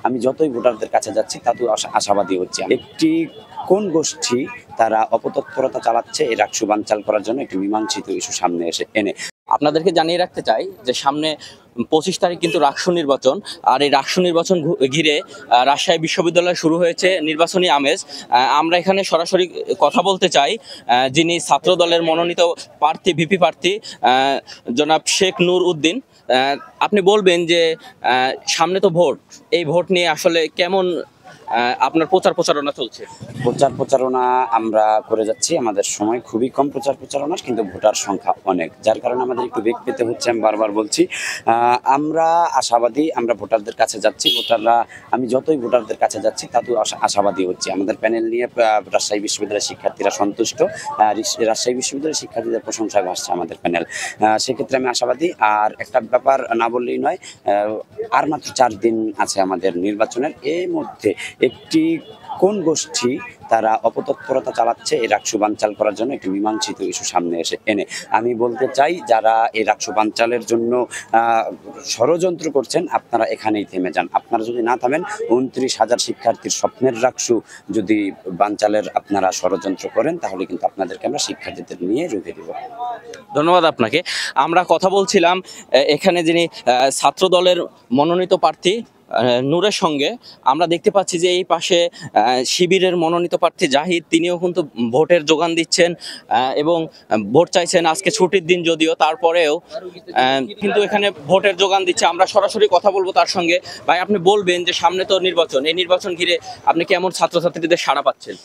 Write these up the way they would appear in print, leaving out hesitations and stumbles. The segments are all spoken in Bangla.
আমি যতই ভোটারদের কাছে যাচ্ছি ততই আশাবাদী হচ্ছি। একটি কোন গোষ্ঠী তারা অপতৎপরতা চালাচ্ছে এই রাকসু বানচাল করার জন্য একটি মীমাংসিত ইস্যু সামনে এনে আপনাদেরকে জানিয়ে রাখতে চাই যে সামনে 25 তারিখ কিন্তু রাকসু নির্বাচন, আর এই রাকসু নির্বাচন ঘিরে রাজশাহী বিশ্ববিদ্যালয়ে শুরু হয়েছে নির্বাচনী আমেজ। আমরা এখানে সরাসরি কথা বলতে চাই যিনি ছাত্র দলের মনোনীত প্রার্থী, ভিপি প্রার্থী জনাব শেখ নূর উদ্দিন। আপনি বলবেন যে সামনে তো ভোট, এই ভোট নিয়ে আসলে কেমন আপনার প্রচারণা চলছে? প্রচারণা আমরা করে যাচ্ছি, আমাদের সময় খুবই কম প্রচারণার, কিন্তু ভোটার সংখ্যা অনেক, যার কারণে আমাদের একটু বেগ পেতে হচ্ছে। আমি বারবার বলছি আমরা আশাবাদী, আমরা ভোটারদের কাছে যাচ্ছি, আমি যতই ভোটারদের কাছে যাচ্ছি ততই আশাবাদী হচ্ছি। আমাদের প্যানেল নিয়ে রাজশাহী বিশ্ববিদ্যালয়ের শিক্ষার্থীরা সন্তুষ্ট, রাজশাহী বিশ্ববিদ্যালয়ের শিক্ষার্থীদের প্রশংসায় ভাসছে আমাদের প্যানেল, সেক্ষেত্রে আমি আশাবাদী। আর একটা ব্যাপার না বললেই নয়, আর মাত্র 4 দিন আছে আমাদের নির্বাচনের। এই মধ্যে একটি কোন গোষ্ঠী তারা অপতৎপরতা চালাচ্ছে এই রাকসু বানচাল করার জন্য একটি মীমাংসিত ইস্যু সামনে এনে আমি বলতে চাই, যারা এই রাকসু বানচালের জন্য ষড়যন্ত্র করছেন আপনারা এখানেই থেমে যান। আপনারা যদি না থামেন, 29,000 শিক্ষার্থীর স্বপ্নের রাকসু যদি বানচালের আপনারা ষড়যন্ত্র করেন, তাহলে কিন্তু আপনাদেরকে আমরা শিক্ষার্থীদের নিয়ে রুখে দেব। ধন্যবাদ আপনাকে। আমরা কথা বলছিলাম এখানে যিনি ছাত্র দলের মনোনীত প্রার্থী নূরের সঙ্গে। আমরা দেখতে পাচ্ছি যে এই পাশে শিবিরের মনোনীত প্রার্থী জাহিদ, তিনিও কিন্তু ভোটের যোগান দিচ্ছেন এবং ভোট চাইছেন। আজকে ছুটির দিন যদিও, তারপরেও কিন্তু এখানে ভোটের যোগান দিচ্ছে। আমরা সরাসরি কথা বলবো তার সঙ্গে। ভাই, আপনি বলবেন যে সামনে তো নির্বাচন, এই নির্বাচন ঘিরে আপনি কেমন ছাত্রছাত্রীদের সাড়া পাচ্ছেন?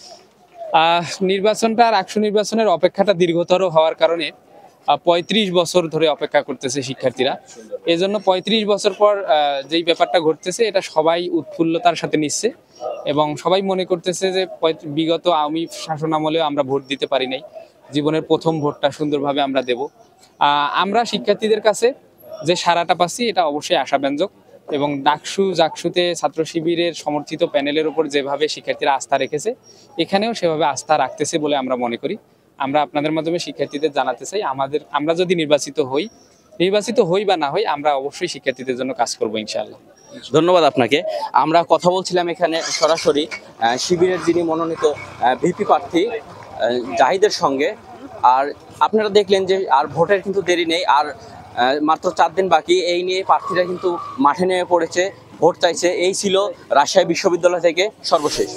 নির্বাচনটা, রাকসু নির্বাচনের অপেক্ষাটা দীর্ঘতর হওয়ার কারণে 35 বছর ধরে অপেক্ষা করতেছে শিক্ষার্থীরা। এই জন্য 35 বছর পর যেই ব্যাপারটা ঘটতেছে, এটা সবাই উৎফুল্লতার সাথে নিচ্ছে এবং সবাই মনে করতেছে যে বিগত আওয়ামী শাসনামলেও আমরা ভোট দিতে পারি নাই, জীবনের প্রথম ভোটটা সুন্দরভাবে আমরা দেব। আমরা শিক্ষার্থীদের কাছে যে সাড়াটা পাচ্ছি, এটা অবশ্যই আশাব্যঞ্জক। এবং জাকসুতে ছাত্র শিবিরের সমর্থিত প্যানেলের উপর যেভাবে শিক্ষার্থীরা আস্থা রেখেছে, এখানেও সেভাবে আস্থা রাখতেছে বলে আমরা মনে করি। আমরা আপনাদের মাধ্যমে শিক্ষার্থীদের জানাতে চাই, আমরা যদি নির্বাচিত হই বা না হই, আমরা অবশ্যই শিক্ষার্থীদের জন্য কাজ করবো ইনশাআল্লাহ। ধন্যবাদ আপনাকে। আমরা কথা বলছিলাম এখানে সরাসরি শিবিরের যিনি মনোনীত ভিপি প্রার্থী জাহিদের সঙ্গে। আর আপনারা দেখলেন যে আর ভোটের কিন্তু দেরি নেই, আর মাত্র 4 দিন বাকি। এই নিয়ে প্রার্থীরা কিন্তু মাঠে নেমে পড়েছে, ভোট চাইছে। এই ছিল রাজশাহী বিশ্ববিদ্যালয় থেকে সর্বশেষ।